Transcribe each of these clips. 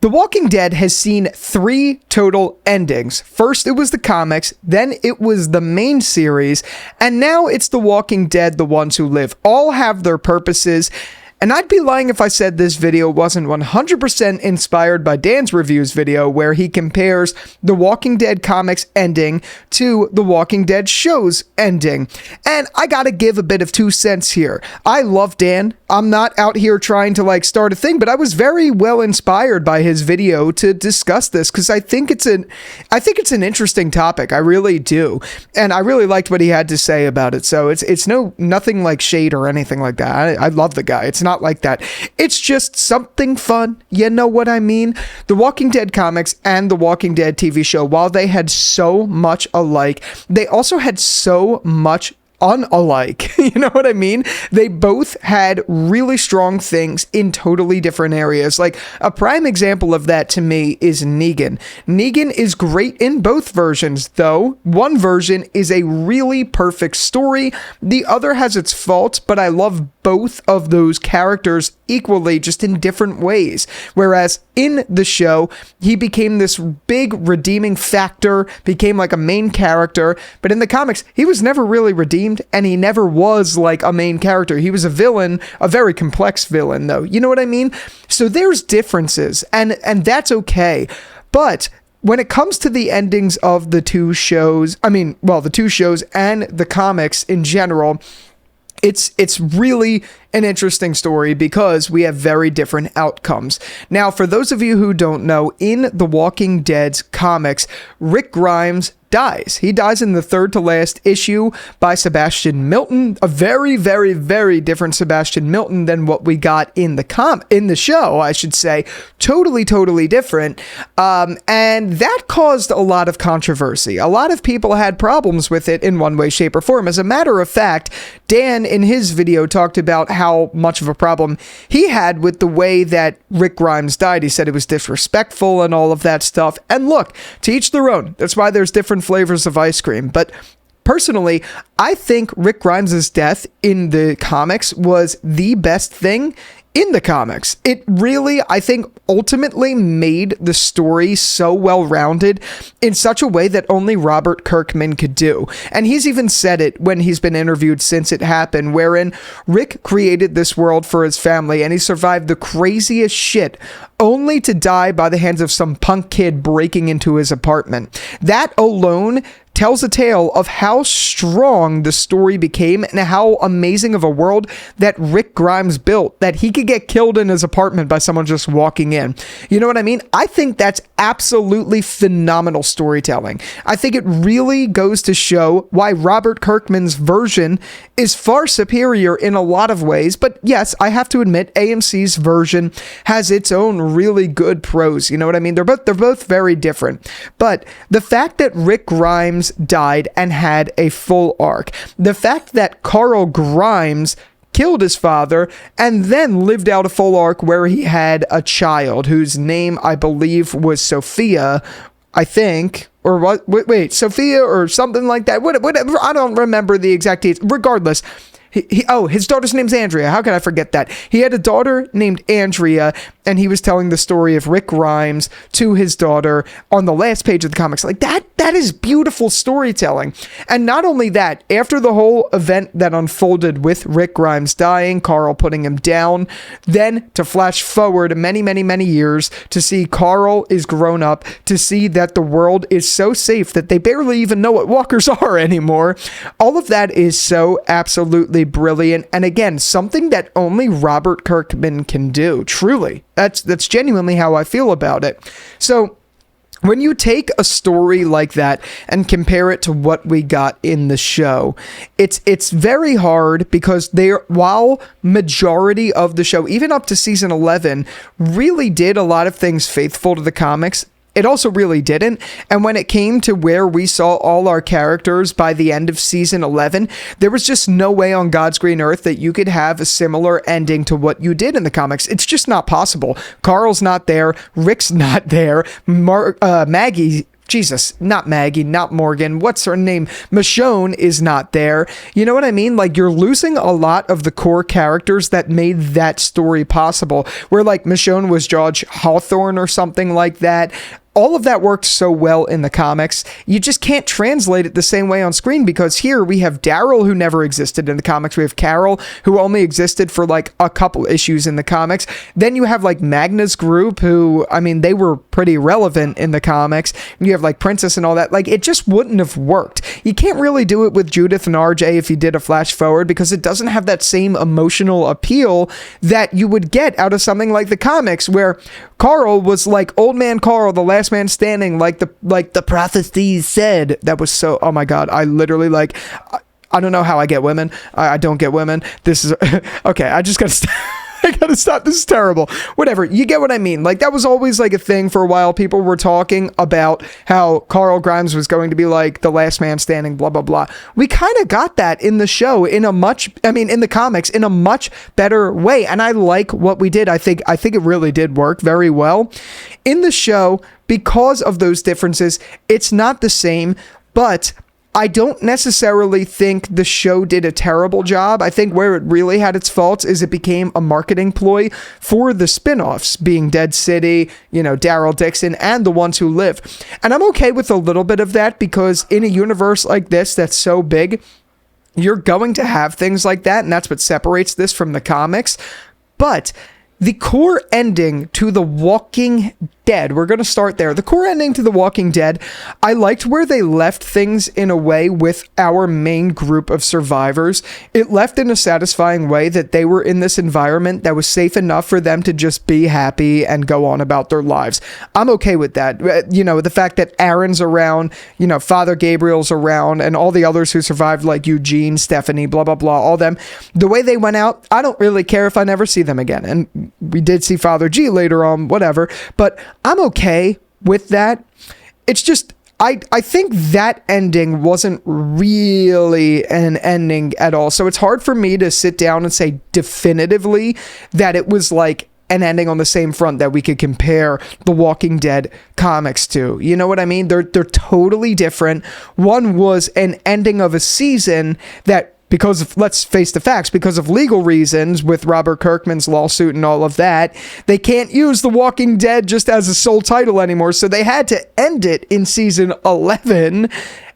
The Walking Dead has seen 3 total endings. First, it was the comics, then it was the main series, and now it's The Walking Dead: The Ones Who Live. All have their purposes, and I'd be lying if I said this video wasn't 100% inspired by Dan's Reviews video, where he compares The Walking Dead comics ending to The Walking Dead show's ending. And I gotta give a bit of 2 cents here. I love Dan. I'm not out here trying to start a thing, but I was very well inspired by his video to discuss this because I think it's an interesting topic. I really do. And I really liked what he had to say about it. So it's nothing like shade or anything like that. I love the guy. It's not like that. It's just something fun. You know what I mean? The Walking Dead comics and the Walking Dead TV show, while they had so much alike, they also had so much unalike. You know what I mean? They both had really strong things in totally different areas. Like, a prime example of that to me is Negan. Negan is great in both versions, though. One version is a really perfect story. The other has its faults, but I love both of those characters equally, just in different ways. Whereas in the show, he became this big redeeming factor, became like a main character, but in the comics, he was never really redeemed, and he never was like a main character. He was a villain, a very complex villain, though. You know what I mean? So there's differences, and that's okay. But when it comes to the endings of the 2 shows, the 2 shows and the comics in general, it's really an interesting story because we have very different outcomes. Now, for those of you who don't know, in The Walking Dead's comics, Rick Grimes dies. He dies in the 3rd to last issue by Sebastian Milton, a very, very, very different Sebastian Milton than what we got in the show, I should say. Totally, totally different. And that caused a lot of controversy. A lot of people had problems with it in one way, shape, or form. As a matter of fact, Dan, in his video, talked about how much of a problem he had with the way that Rick Grimes died. He said it was disrespectful and all of that stuff. And look, to each their own. That's why there's different flavors of ice cream. But personally, I think Rick Grimes' death in the comics was the best thing in the comics. It really, I think, ultimately made the story so well-rounded in such a way that only Robert Kirkman could do. And he's even said it when he's been interviewed since it happened, wherein Rick created this world for his family and he survived the craziest shit only to die by the hands of some punk kid breaking into his apartment. That alone tells a tale of how strong the story became and how amazing of a world that Rick Grimes built, that he could get killed in his apartment by someone just walking in. You know what I mean? I think that's absolutely phenomenal storytelling. I think it really goes to show why Robert Kirkman's version is far superior in a lot of ways. But yes, I have to admit, AMC's version has its own really good pros. You know what I mean? They're both very different. But the fact that Rick Grimes died and had a full arc, the fact that Carl Grimes killed his father and then lived out a full arc where he had a child whose name I believe was Sophia, I think, or what? Wait, Sophia or something like that. Whatever. I don't remember the exact details. Regardless, his daughter's name's Andrea. How could I forget that? He had a daughter named Andrea, and he was telling the story of Rick Grimes to his daughter on the last page of the comics. Like, that is beautiful storytelling. And not only that, after the whole event that unfolded with Rick Grimes dying, Carl putting him down, then to flash forward many, many, many years to see Carl is grown up, to see that the world is so safe that they barely even know what walkers are anymore. All of that is so absolutely brilliant, and again, something that only Robert Kirkman can do. Truly, that's genuinely how I feel about it. So when you take a story like that and compare it to what we got in the show, it's very hard because while majority of the show, even up to season 11, really did a lot of things faithful to the comics, it also really didn't. And when it came to where we saw all our characters by the end of season 11, there was just no way on God's green earth that you could have a similar ending to what you did in the comics. It's just not possible. Carl's not there. Rick's not there. Maggie Jesus, not Maggie, not Morgan. What's her name? Michonne is not there. You know what I mean? Like, you're losing a lot of the core characters that made that story possible. Where, like, Michonne was George Hawthorne or something like that. All of that worked so well in the comics. You just can't translate it the same way on screen, because here we have Daryl, who never existed in the comics. We have Carol, who only existed for like a couple issues in the comics. Then you have like Magna's group, who, I mean, they were pretty relevant in the comics. You have like Princess and all that. Like, it just wouldn't have worked. You can't really do it with Judith and RJ if you did a flash forward, because it doesn't have that same emotional appeal that you would get out of something like the comics, where Carl was like old man Carl, the last man standing, like the prophecies said. That was so, oh my god, I literally, like, I don't know how I get women. I don't get women. This is okay, I just gotta I gotta stop. This is terrible. Whatever. You get what I mean. Like, that was always like a thing for a while. People were talking about how Carl Grimes was going to be like the last man standing, blah, blah, blah. We kind of got that in the show in the comics in a much better way. And I like what we did. I think it really did work very well in the show because of those differences. It's not the same, but I don't necessarily think the show did a terrible job. I think where it really had its faults is it became a marketing ploy for the spin-offs, being Dead City, you know, Daryl Dixon, and The Ones Who Live. And I'm okay with a little bit of that, because in a universe like this that's so big, you're going to have things like that, and that's what separates this from the comics. But the core ending to The Walking Dead, we're going to start there. The core ending to The Walking Dead, I liked where they left things in a way with our main group of survivors. It left in a satisfying way that they were in this environment that was safe enough for them to just be happy and go on about their lives. I'm okay with that. You know, the fact that Aaron's around, you know, Father Gabriel's around, and all the others who survived, like Eugene, Stephanie, blah, blah, blah, all them. The way they went out, I don't really care if I never see them again. And we did see Father G later on, whatever, but I'm okay with that. It's just, I think that ending wasn't really an ending at all. So it's hard for me to sit down and say definitively that it was like an ending on the same front that we could compare the Walking Dead comics to. You know what I mean? They're totally different. One was an ending of a season that, because of, let's face the facts, because of legal reasons with Robert Kirkman's lawsuit and all of that, they can't use The Walking Dead just as a sole title anymore. So they had to end it in season 11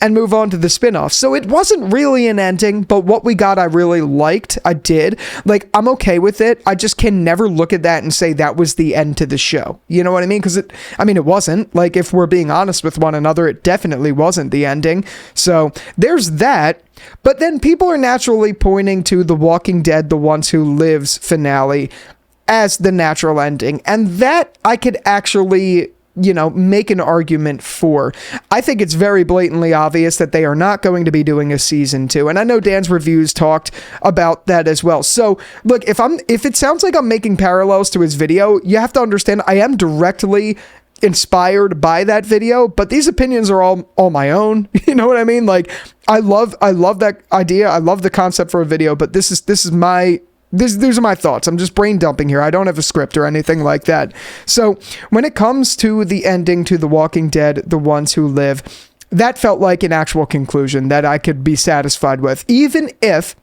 and move on to the spin-off. So it wasn't really an ending, but what we got I really liked. I did. Like, I'm okay with it. I just can never look at that and say that was the end to the show. You know what I mean? Because it wasn't. Like, if we're being honest with one another, it definitely wasn't the ending. So there's that. But then people are naturally pointing to The Walking Dead, The Ones Who Live's finale as the natural ending. And that I could actually, you know, make an argument for. I think it's very blatantly obvious that they are not going to be doing a season 2. And I know Dan's reviews talked about that as well. So look, if it sounds like I'm making parallels to his video, you have to understand I am directly inspired by that video, but these opinions are all my own. You know what I mean? Like, I love that idea. I love the concept for a video, but these are my thoughts. I'm just brain dumping here. I don't have a script or anything like that. So when it comes to the ending to The Walking Dead, The Ones Who Live, that felt like an actual conclusion that I could be satisfied with, even if,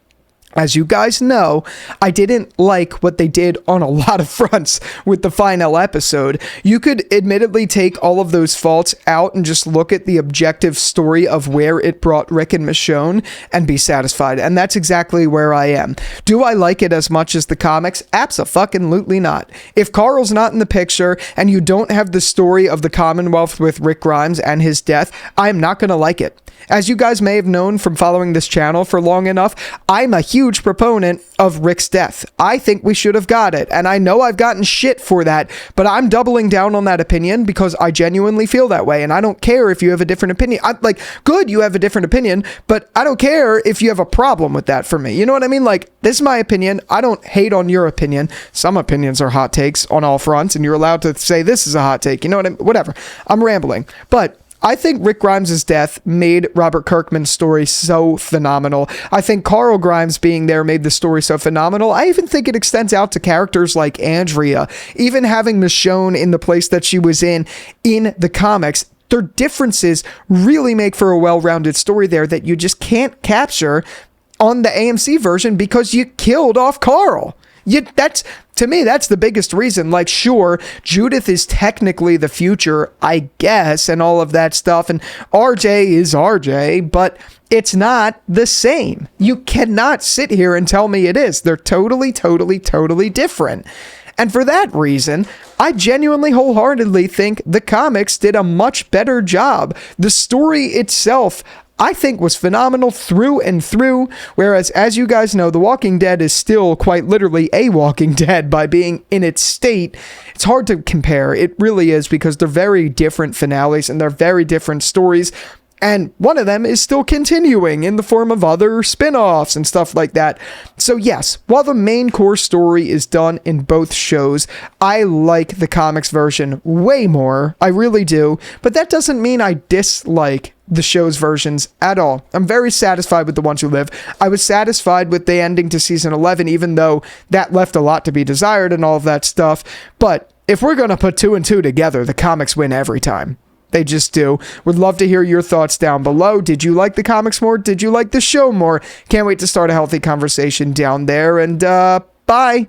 as you guys know, I didn't like what they did on a lot of fronts with the final episode. You could admittedly take all of those faults out and just look at the objective story of where it brought Rick and Michonne and be satisfied. And that's exactly where I am. Do I like it as much as the comics? Abso-fucking-lutely not. If Carl's not in the picture and you don't have the story of the Commonwealth with Rick Grimes and his death, I'm not going to like it. As you guys may have known from following this channel for long enough, I'm a huge proponent of Rick's death. I think we should have got it, and I know I've gotten shit for that, but I'm doubling down on that opinion because I genuinely feel that way, and I don't care if you have a different opinion. Good, you have a different opinion, but I don't care if you have a problem with that for me. You know what I mean? Like, this is my opinion. I don't hate on your opinion. Some opinions are hot takes on all fronts, and you're allowed to say this is a hot take. You know what I mean? Whatever. I'm rambling, but I think Rick Grimes' death made Robert Kirkman's story so phenomenal. I think Carl Grimes being there made the story so phenomenal. I even think it extends out to characters like Andrea. Even having Michonne in the place that she was in the comics, their differences really make for a well-rounded story there that you just can't capture on the AMC version because you killed off Carl. To me, that's the biggest reason. Like, sure, Judith is technically the future, I guess, and all of that stuff, and RJ is RJ, but it's not the same. You cannot sit here and tell me it is. They're totally, totally, totally different. And for that reason, I genuinely wholeheartedly think the comics did a much better job. The story itself, I think, was phenomenal through and through, whereas, as you guys know, The Walking Dead is still quite literally a Walking Dead by being in its state. It's hard to compare. It really is, because they're very different finales and they're very different stories. And one of them is still continuing in the form of other spin-offs and stuff like that. So yes, while the main core story is done in both shows, I like the comics version way more. I really do. But that doesn't mean I dislike the show's versions at all. I'm very satisfied with The Ones Who Live. I was satisfied with the ending to season 11, even though that left a lot to be desired and all of that stuff. But if we're going to put 2 and 2 together, the comics win every time. They just do. Would love to hear your thoughts down below. Did you like the comics more? Did you like the show more? Can't wait to start a healthy conversation down there. And bye.